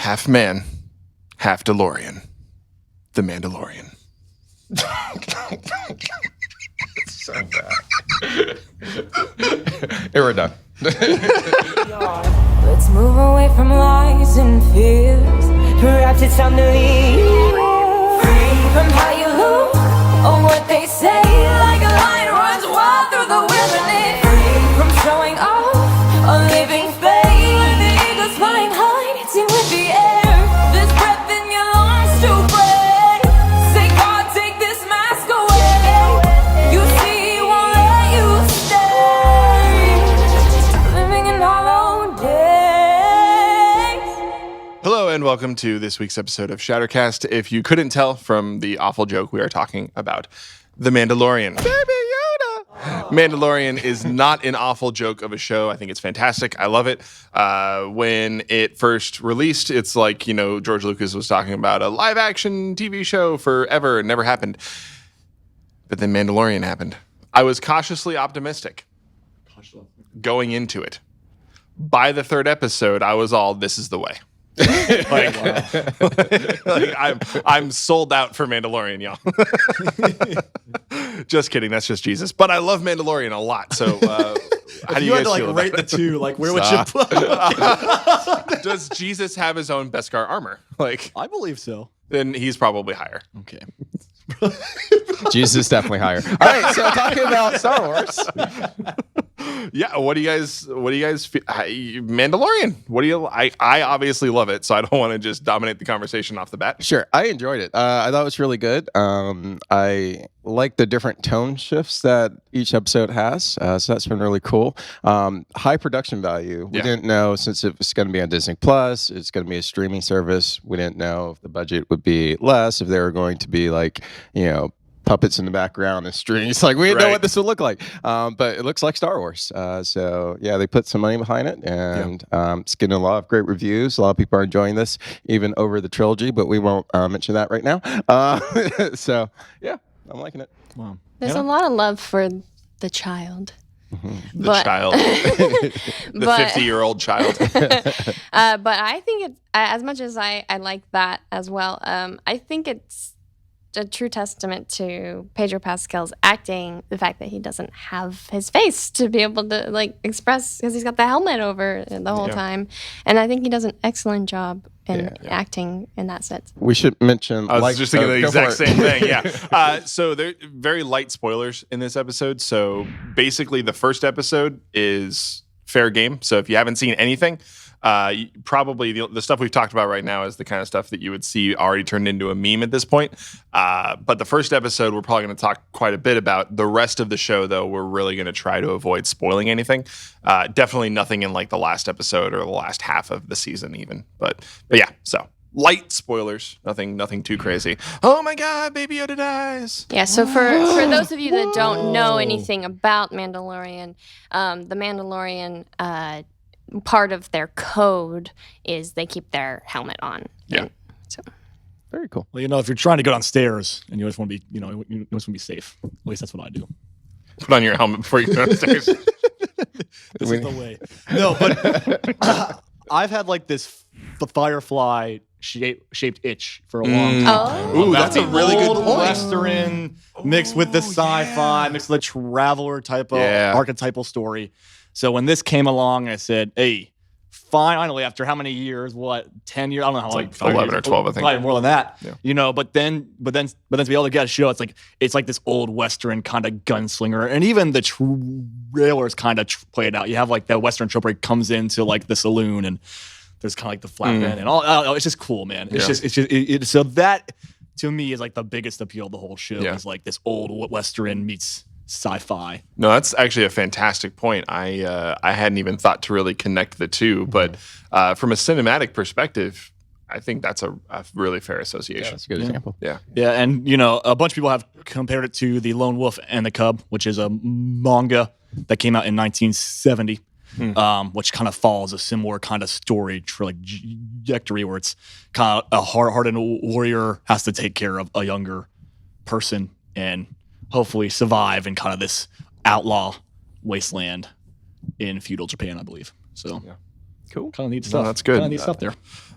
half man, half DeLorean. The Mandalorian. It's so bad. Here we're done. Let's move away from lies and fears. Perhaps it's time to leave. Free from how you look or what they say. Like a lion runs wild through the wilderness. Free from showing off a living fake. Like the eagles flying high, dancing with the air. There's breath in your lungs to breathe. Say, God, take this mask away. You see, he won't let you stay. Living in hollow days. Hello and welcome to this week's episode of ShatterCast. If you couldn't tell from the awful joke, we are talking about The Mandalorian. Baby Yoda! Mandalorian is not an awful joke of a show. I think it's fantastic. I love it. When it first released, it's like, you know, George Lucas was talking about a live action TV show forever. It never happened. But then Mandalorian happened. I was cautiously optimistic going into it. By the third episode, I was all, this is the way. I'm sold out for Mandalorian, y'all. Just kidding. That's just Jesus. But I love Mandalorian a lot. So how do you guys had to feel rate about the two, like where would you put? Does Jesus have his own Beskar armor? Like, I believe so. then he's probably higher. Okay. Jesus is definitely higher. All right, so talking about Star Wars. Yeah, what do you guys feel? Mandalorian. What do you? I obviously love it, so I don't want to just dominate the conversation off the bat. Sure, I enjoyed it. I thought it was really good. I like the different tone shifts that each episode has, so that's been really cool. High production value. We didn't know, since it was going to be on Disney Plus, it's going to be a streaming service. We didn't know if the budget would be less, if they were going to be like, you know, puppets in the background and strings. Like, we didn't know what this would look like. But it looks like Star Wars. So, yeah, they put some money behind it. And it's getting a lot of great reviews. A lot of people are enjoying this, even over the trilogy. But we won't mention that right now. So, yeah, I'm liking it. Wow. There's a lot of love for the child. The child. The 50-year-old child. But I think it's, as much as I like that as well, I think it's a true testament to Pedro Pascal's acting, the fact that he doesn't have his face to be able to like express, because he's got the helmet over the whole time. And I think he does an excellent job in acting in that sense. We should mention... I was just thinking the exact same thing, yeah. So there are very light spoilers in this episode. So basically the first episode is fair game. So if you haven't seen anything... probably the stuff we've talked about right now is the kind of stuff that you would see already turned into a meme at this point. But the first episode, we're probably going to talk quite a bit about. The rest of the show, though, we're really going to try to avoid spoiling anything. Definitely nothing in like the last episode or the last half of the season even. But yeah, so light spoilers, nothing too crazy. Oh my God, Baby Yoda dies. Yeah, so for those of you that don't know anything about Mandalorian, the Mandalorian... part of their code is they keep their helmet on. Yeah. So Very cool. Well, you know, if you're trying to go downstairs and you just want to be, you just want to be safe. At least that's what I do. Put on your helmet before you go downstairs. This is the way. No, but I've had like this firefly shaped itch for a long time. Ooh, that's a really good old point. Western mixed with the sci-fi, mixed with the traveler type of archetypal story. So when this came along, I said, hey, finally, after how many years, 10 years? I don't know how long. Like 11 or 12, I think. Probably more than that. Yeah. You know, but then to be able to get a show, it's like this old Western kind of gunslinger. And even the trailers kind of play it out. You have like the Western trope where he comes into like the saloon and there's kind of like the flatbed and all. It's just cool, man. It's just so that to me is like the biggest appeal of the whole show is like this old Western meets sci-fi. No, that's actually a fantastic point. I hadn't even thought to really connect the two, but from a cinematic perspective, I think that's a really fair association. Yeah, that's a good example. Yeah. Yeah, and you know, a bunch of people have compared it to The Lone Wolf and the Cub, which is a manga that came out in 1970, which kind of follows a similar kind of story trajectory where it's kind of a hardened warrior has to take care of a younger person and hopefully survive in kind of this outlaw wasteland in feudal Japan, I believe. So, Cool. kind of neat stuff. No, that's good. Kind of neat stuff there.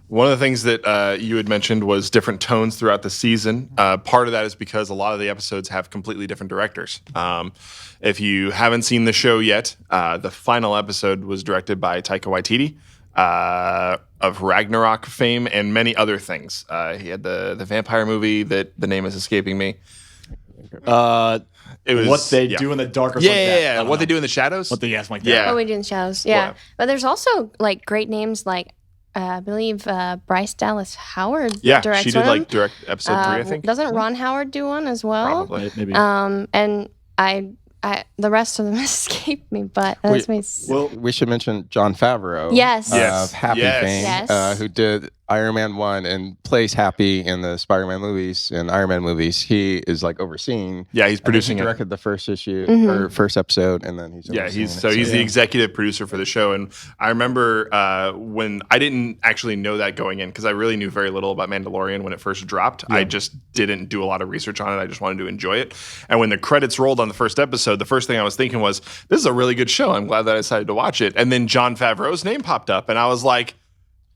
One of the things that you had mentioned was different tones throughout the season. Part of that is because a lot of the episodes have completely different directors. If you haven't seen the show yet, the final episode was directed by Taika Waititi of Ragnarok fame and many other things. He had the vampire movie that the name is escaping me. It was What They Do in the Dark or Yeah, something like that. I don't What know. They Do in the Shadows. What they ask like that. Yeah. What We Do in the Shadows. Yeah. Wow. But there's also like great names like I believe Bryce Dallas Howard Yeah, directs she did one. like direct episode 3, I think. Doesn't Ron Howard do one as well? Probably. Maybe. And I the rest of them escape me, but that's me. Well, We should mention Jon Favreau. Yes. Yes. Of Happy Yes. fame, Yes. who did Iron Man 1 and plays Happy in the Spider-Man movies and Iron Man movies. He is like overseeing. Yeah, he's I think producing he it. directed the first issue Mm-hmm. or first episode, and then he's Yeah, overseeing he's it. he's the yeah. executive producer for the show, and I remember when I didn't actually know that going in because I really knew very little about Mandalorian when it first dropped. I just didn't do a lot of research on it. I just wanted to enjoy it. And when the credits rolled on the first episode, the first thing I was thinking was, "This is a really good show. I'm glad that I decided to watch it." And then Jon Favreau's name popped up, and I was like,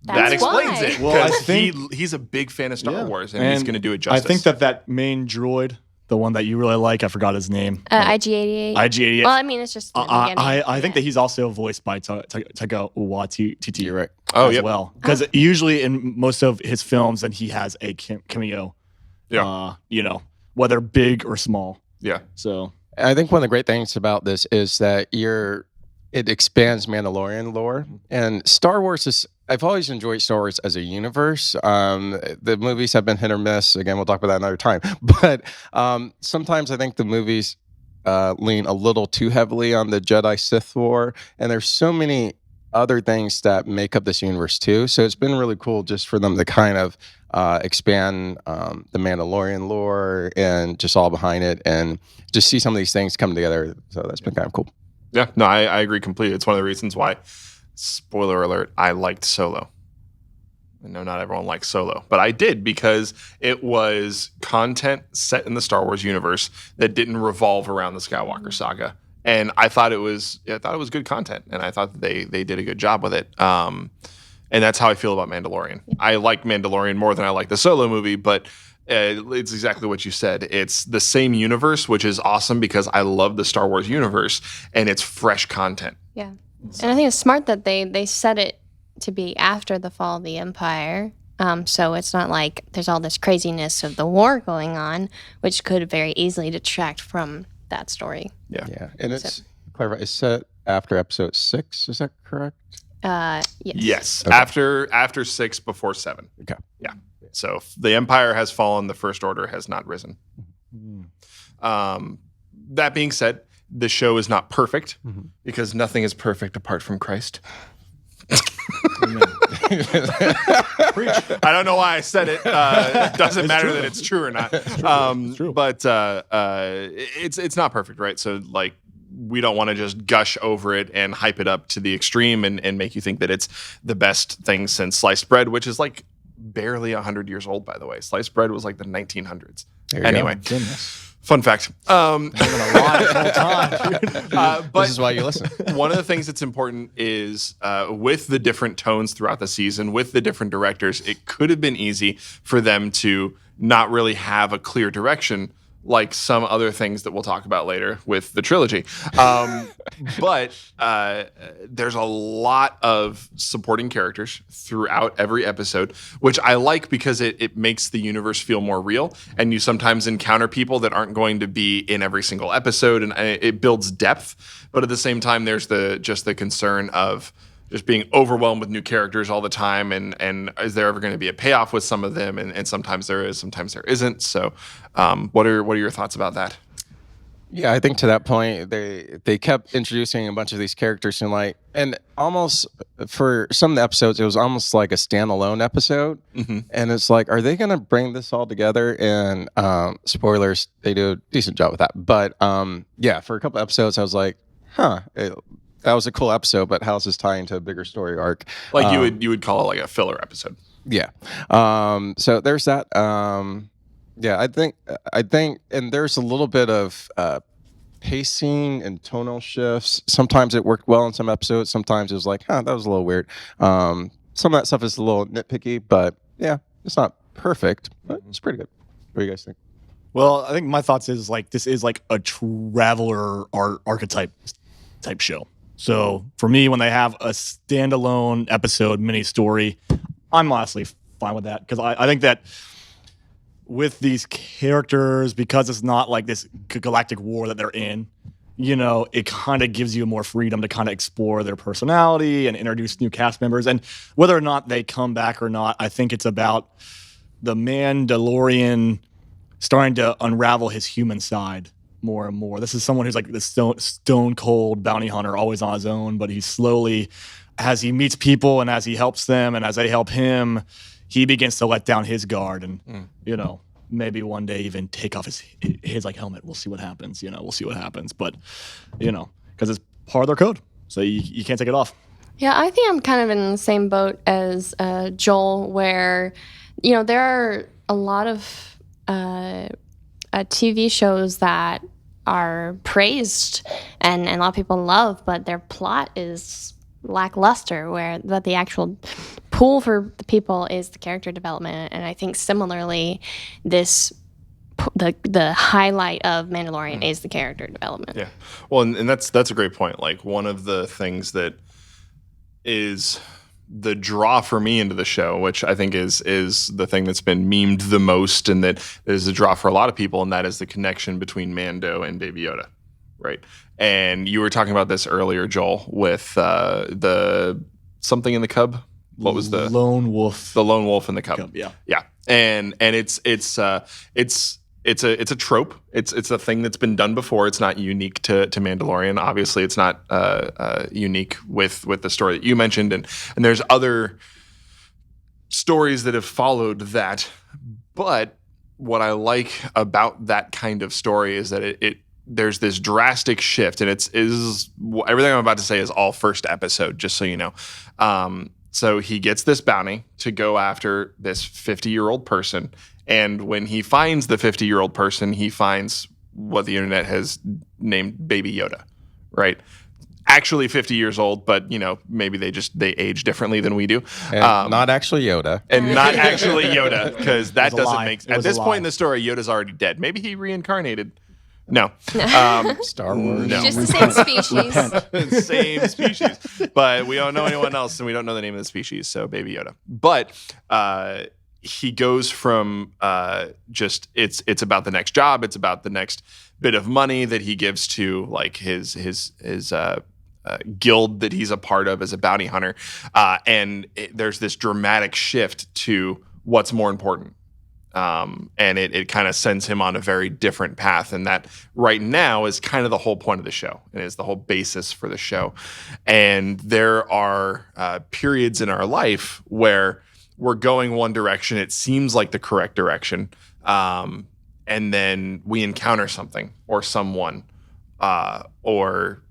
"That That's explains why. it." Well, I Because think- he's a big fan of Star yeah. Wars, and he's going to do it I justice. think that main droid, the one that you really like, I forgot his name. IG-88. IG-88. Well, I mean, it's just the beginning. I think that he's also voiced by Taika Waititi. You're right. Oh, as yep. well. Because usually in most of his films, then he has a cameo. Yeah. Whether big or small. Yeah. So I think one of the great things about this is that it expands Mandalorian lore, and Star Wars is. I've always enjoyed Star Wars as a universe. The movies have been hit or miss. Again, we'll talk about that another time. But sometimes I think the movies lean a little too heavily on the Jedi Sith war, and there's so many other things that make up this universe too. So it's been really cool just for them to kind of expand the Mandalorian lore and just all behind it, and just see some of these things come together. So that's been kind of cool. Yeah, no, I agree completely. It's one of the reasons why, spoiler alert, I liked Solo. I know not everyone likes Solo, but I did because it was content set in the Star Wars universe that didn't revolve around the Skywalker saga. And I thought it was good content, and I thought that they did a good job with it. And that's how I feel about Mandalorian. I like Mandalorian more than I like the Solo movie, but it's exactly what you said. It's the same universe, which is awesome because I love the Star Wars universe, and it's fresh content. Yeah. And I think it's smart that they set it to be after the fall of the Empire. So it's not like there's all this craziness of the war going on, which could very easily detract from that story. Yeah, and it's clarify. It's set after Episode 6. Is that correct? Yes. Yes, Okay. after 6, before 7. Okay. Yeah. So the Empire has fallen, the First Order has not risen. That being said, the show is not perfect because nothing is perfect apart from Christ. I don't know why I said it. It doesn't matter that it's true or not. true. But it's not perfect, right? So like we don't want to just gush over it and hype it up to the extreme and make you think that it's the best thing since sliced bread, which is like barely 100 years old, by the way. Sliced bread was like the 1900s. There you Anyway, go. goodness. fun fact. Been a lot the whole time. But This is why you listen. one of the things that's important is with the different tones throughout the season, with the different directors, it could have been easy for them to not really have a clear direction like some other things that we'll talk about later with the trilogy. But there's a lot of supporting characters throughout every episode, which I like because it makes the universe feel more real. And you sometimes encounter people that aren't going to be in every single episode, and it builds depth. But at the same time, there's the concern of just being overwhelmed with new characters all the time, and is there ever going to be a payoff with some of them? And sometimes there is, sometimes there isn't. So, what are your thoughts about that? Yeah, I think to that point, they kept introducing a bunch of these characters and almost for some of the episodes, it was almost like a standalone episode. And it's like, are they going to bring this all together? And spoilers, they do a decent job with that. But yeah, for a couple episodes, I was like, that was a cool episode, but how's this tie into a bigger story arc? Like you would call it like a filler episode. Yeah. So there's that. Yeah, I think, and there's a little bit of pacing and tonal shifts. Sometimes it worked well in some episodes. Sometimes it was like, that was a little weird. some of that stuff is a little nitpicky, but yeah, it's not perfect, but it's pretty good. What do you guys think? Well, I think my thoughts is like this is like a traveler archetype type show. So for me, when they have a standalone episode mini story, I'm honestly fine with that because I think that with these characters, because it's not like this galactic war that they're in, you know, it kind of gives you more freedom to kind of explore their personality and introduce new cast members. And whether or not they come back or not, I think it's about the Mandalorian starting to unravel his human side more and more. This is someone who's like the stone cold bounty hunter, always on his own, but he's slowly, as he meets people and as he helps them and as they help him, he begins to let down his guard and, you know, maybe one day even take off his like helmet. We'll see what happens. You know, we'll see what happens. But, you know, because it's part of their code. So you can't take it off. Yeah, I think I'm kind of in the same boat as Joel, where, you know, there are a lot of TV shows that are praised and a lot of people love, but their plot is lackluster, where that the actual pool for the people is the character development. And I think similarly, the highlight of Mandalorian is the character development. Yeah, well, and that's a great point. Like, one of the things that is the draw for me into the show, which I think is the thing that's been memed the most, and that is the draw for a lot of people, and that is the connection between Mando and Baby Yoda, right? And you were talking about this earlier, Joel, with the something in the cub. What was the lone wolf? The lone wolf in the cub. Yeah, yeah, and it's a trope. It's a thing that's been done before. It's not unique to Mandalorian. Obviously, it's not unique with the story that you mentioned, and there's other stories that have followed that. But what I like about that kind of story is that there's this drastic shift, and everything I'm about to say is all first episode, just so you know. So he gets this bounty to go after this 50-year-old person. And when he finds the 50-year-old person, he finds what the internet has named Baby Yoda, right? Actually 50 years old, but, you know, maybe they age differently than we do. And not actually Yoda. And not actually Yoda, because that doesn't make sense. At this point in the the story, Yoda's already dead. Maybe he reincarnated. No. Star Wars. No. Just the same species. Same species. But we don't know anyone else, and we don't know the name of the species, so Baby Yoda. But he goes from just it's about the next job, it's about the next bit of money that he gives to like his guild that he's a part of as a bounty hunter, and there's this dramatic shift to what's more important. And it kind of sends him on a very different path. And that right now is kind of the whole point of the show. It is the whole basis for the show. And there are periods in our life where we're going one direction. It seems like the correct direction. And then we encounter something or someone, or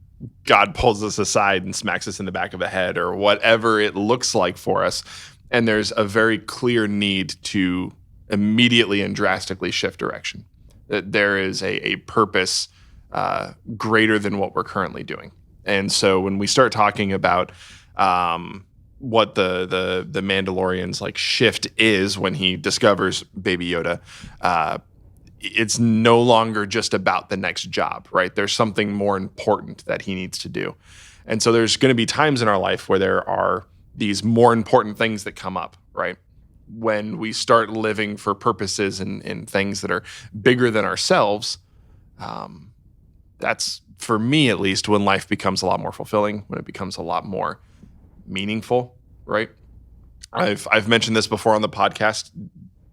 God pulls us aside and smacks us in the back of the head, or whatever it looks like for us. And there's a very clear need to immediately and drastically shift direction. That there is a purpose greater than what we're currently doing. And so when we start talking about what the Mandalorian's like shift is when he discovers Baby Yoda, it's no longer just about the next job, right? There's something more important that he needs to do. And so there's going to be times in our life where there are these more important things that come up, right? When we start living for purposes and things that are bigger than ourselves, that's, for me at least, when life becomes a lot more fulfilling, when it becomes a lot more meaningful, right? I've mentioned this before on the podcast,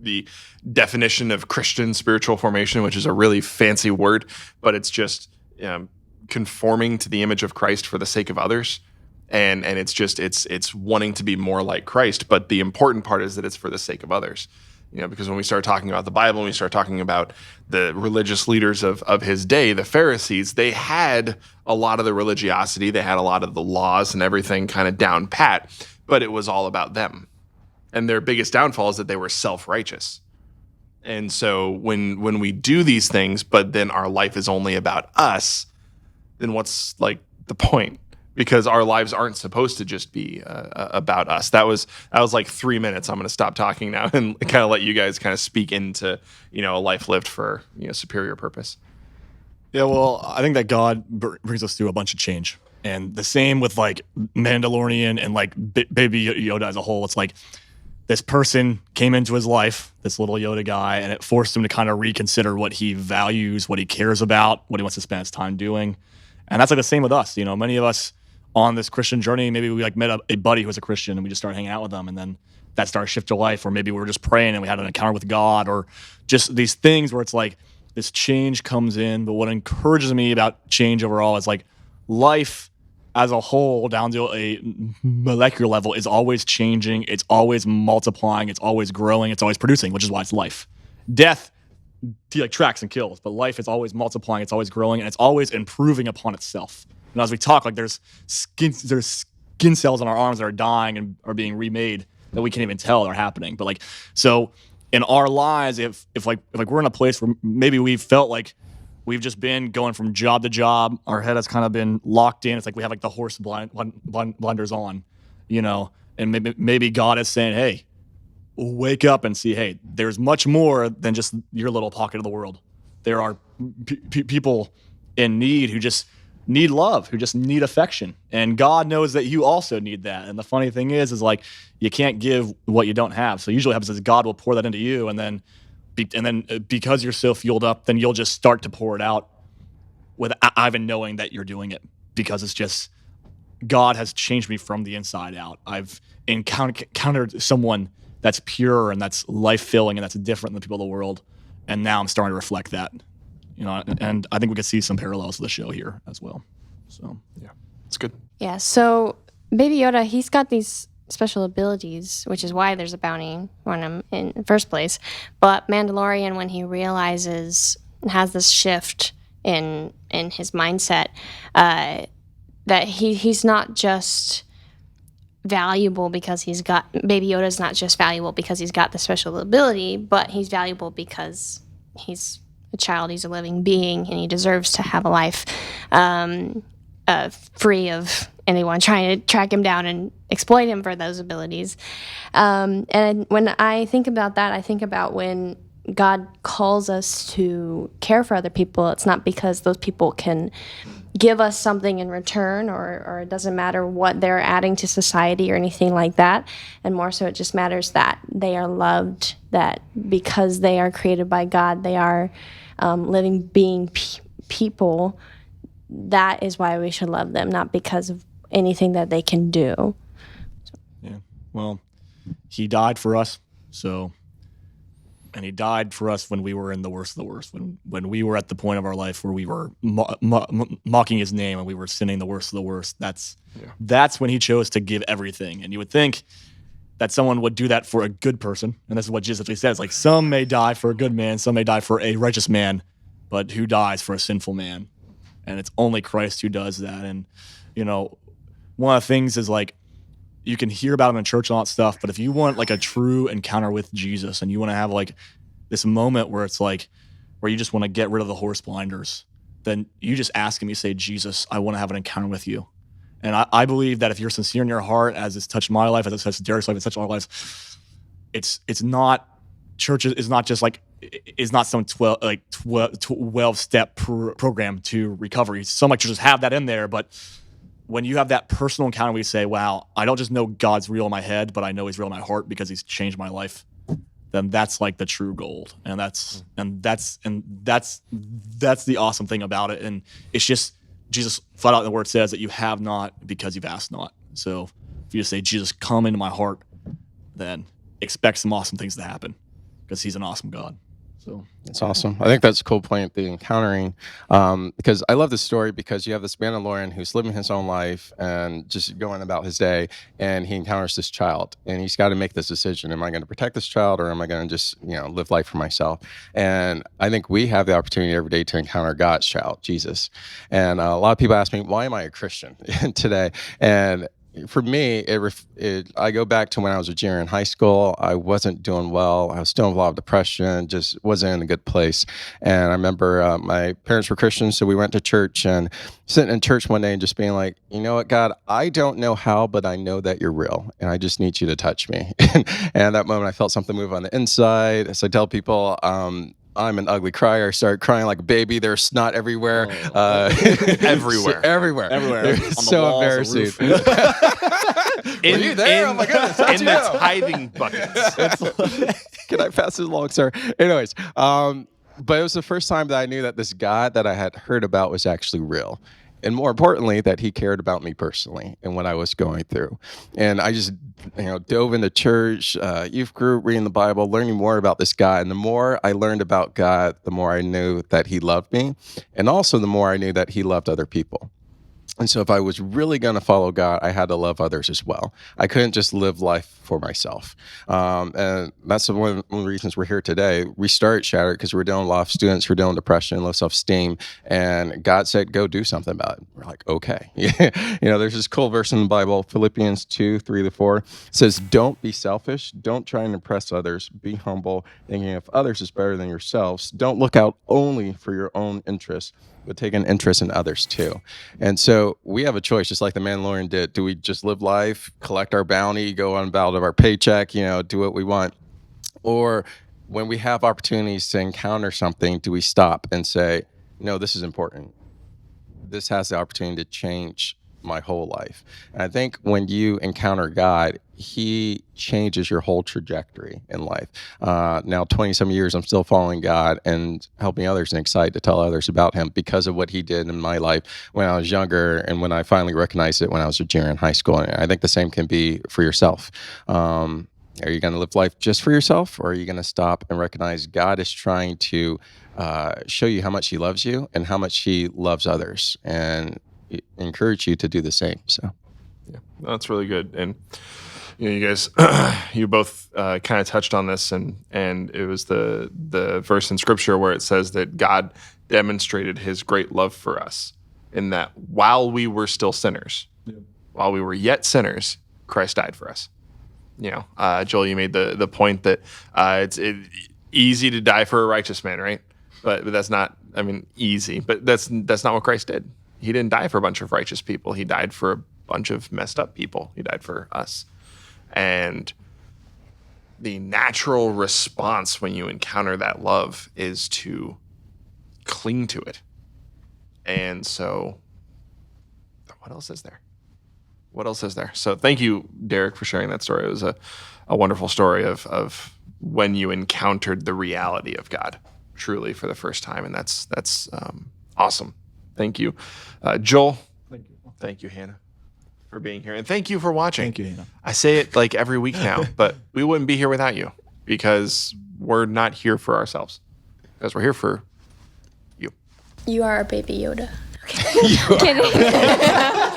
the definition of Christian spiritual formation, which is a really fancy word, but it's just conforming to the image of Christ for the sake of others. And it's wanting to be more like Christ, but the important part is that it's for the sake of others. You know, because when we start talking about the Bible, and we start talking about the religious leaders of his day, the Pharisees, they had a lot of the religiosity, they had a lot of the laws and everything kind of down pat, but it was all about them. And their biggest downfall is that they were self-righteous. And so when we do these things, but then our life is only about us, then what's like the point? because our lives aren't supposed to just be about us. That was like 3 minutes. I'm going to stop talking now and kind of let you guys kind of speak into, a life lived for, superior purpose. Yeah, well, I think that God brings us through a bunch of change. And the same with like Mandalorian and like Baby Yoda as a whole. It's like this person came into his life, this little Yoda guy, and it forced him to kind of reconsider what he values, what he cares about, what he wants to spend his time doing. And that's like the same with us. Many of us on this Christian journey, maybe we like met a buddy who was a Christian and we just started hanging out with them, and then that started to shift your life. Or maybe we were just praying and we had an encounter with God, or just these things where it's like this change comes in. But what encourages me about change overall is like life as a whole, down to a molecular level, is always changing. It's always multiplying. It's always growing. It's always producing, which is why it's life. Death, like tracks and kills, but life is always multiplying. It's always growing, and it's always improving upon itself. And as we talk, like there's skin cells on our arms that are dying and are being remade that we can't even tell are happening. But like, so in our lives, if we're in a place where maybe we've felt like we've just been going from job to job, our head has kind of been locked in. It's like we have like the horse blinders on, and maybe God is saying, hey, wake up and see, hey, there's much more than just your little pocket of the world. There are people in need who just need love, who just need affection. And God knows that you also need that. And the funny thing is like you can't give what you don't have. So usually what happens is God will pour that into you, and then because you're so fueled up, then you'll just start to pour it out without even knowing that you're doing it, because it's just God has changed me from the inside out. I've encountered someone that's pure and that's life-filling and that's different than the people of the world, and now I'm starting to reflect that. And I think we could see some parallels to the show here as well. So yeah, it's good. Yeah, so Baby Yoda, he's got these special abilities, which is why there's a bounty on him in the first place. But Mandalorian, when he realizes and has this shift in his mindset, that he's not just valuable because Baby Yoda's not just valuable because he's got the special ability, but he's valuable because he's a child, he's a living being, and he deserves to have a life free of anyone trying to track him down and exploit him for those abilities. And when I think about that, I think about when God calls us to care for other people. It's not because those people can give us something in return, or it doesn't matter what they're adding to society or anything like that. And more so, it just matters that they are loved, that because they are created by God, they are living being people. That is why we should love them, not because of anything that they can do. Yeah, well, he died for us, and he died for us when we were in the worst of the worst, when we were at the point of our life where we were mocking his name and we were sinning the worst of the worst. That's when he chose to give everything. And you would think that someone would do that for a good person, and this is what Jesus says, like, some may die for a good man, some may die for a righteous man, but who dies for a sinful man? And it's only Christ who does that. And, one of the things is like, you can hear about him in church and all that stuff, but if you want like a true encounter with Jesus and you want to have like this moment where it's like, where you just want to get rid of the horse blinders, then you just ask him, you say, Jesus, I want to have an encounter with you. And I believe that if you're sincere in your heart, as it's touched my life, as it's touched Derek's life, it's touched our lives, it's not, church is not just like, is not some 12-step program to recovery. Some like churches have that in there, but when you have that personal encounter where you say, wow, I don't just know God's real in my head, but I know he's real in my heart because he's changed my life, then that's like the true gold. And that's the awesome thing about it. And it's just, Jesus flat out in the word says that you have not because you've asked not. So if you just say, Jesus, come into my heart, then expect some awesome things to happen because he's an awesome God. So that's awesome. I think that's a cool point, the encountering, because I love this story because you have this Mandalorian who's living his own life and just going about his day, and he encounters this child, and he's got to make this decision: am I going to protect this child, or am I going to just live life for myself? And I think we have the opportunity every day to encounter God's child, Jesus. And a lot of people ask me, why am I a Christian today? And for me, I go back to when I was a junior in high school. I wasn't doing well. I was still in a lot of depression, just wasn't in a good place. And I remember my parents were Christians, so we went to church and sitting in church one day and just being like, you know what, God, I don't know how, but I know that you're real, and I just need you to touch me. And at that moment, I felt something move on the inside. So I tell people, I'm an ugly crier. I started crying like a baby. There's snot everywhere. Everywhere. Everywhere. On So the walls, the embarrassing. roof. Were you there? Oh my goodness. How'd In you the know? tithing buckets. Can I pass this along, sir? Anyways, but it was the first time that I knew that this God that I had heard about was actually real. And more importantly, that he cared about me personally and what I was going through. And I just, dove into church, youth group, reading the Bible, learning more about this God. And the more I learned about God, the more I knew that he loved me. And also the more I knew that he loved other people. And so if I was really going to follow God, I had to love others as well. I couldn't just live life for myself. And that's one of the reasons we're here today. We started Shatter because we're dealing with a lot of students who are dealing with depression, low self-esteem. And God said, go do something about it. We're like, okay. There's this cool verse in the Bible, Philippians 2:3-4. It says, don't be selfish. Don't try and impress others. Be humble, thinking if others is better than yourselves. Don't look out only for your own interests, but take an interest in others too. And so we have a choice, just like the Mandalorian did. Do we just live life, collect our bounty, go on about of our paycheck, do what we want? Or when we have opportunities to encounter something, do we stop and say, no, this is important. This has the opportunity to change my whole life. And I think when you encounter God, he changes your whole trajectory in life. Now, 20-some years, I'm still following God and helping others and excited to tell others about him because of what he did in my life when I was younger and when I finally recognized it when I was a junior in high school. And I think the same can be for yourself. Are you going to live life just for yourself, or are you going to stop and recognize God is trying to show you how much he loves you and how much he loves others, and encourage you to do the same? So, yeah, that's really good. And you guys, you both kind of touched on this, and it was the verse in Scripture where it says that God demonstrated His great love for us, in that while we were still sinners, while we were yet sinners, Christ died for us. Joel, you made the point that it's easy to die for a righteous man, right? But that's not, easy. But that's not what Christ did. He didn't die for a bunch of righteous people. He died for a bunch of messed up people. He died for us. And the natural response when you encounter that love is to cling to it. And so, what else is there? So thank you, Derek, for sharing that story. It was a wonderful story of when you encountered the reality of God truly for the first time. And that's awesome. Thank you. Joel. Thank you, Hannah, for being here. And thank you for watching. Thank you, Hannah. I say it like every week now, but we wouldn't be here without you, because we're not here for ourselves, because we're here for you. You are a baby Yoda. Kidding.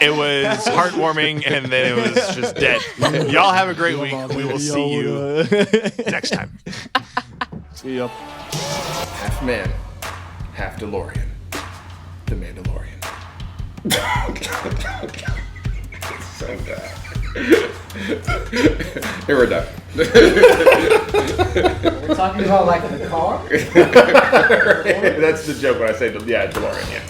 It was heartwarming, and then it was just dead. Y'all have a great week. We will see you next time. See ya. Half man, half DeLorean. The Mandalorian. so bad. Here we're done. We're talking about like the car? That's the joke when I say, DeLorean, yeah.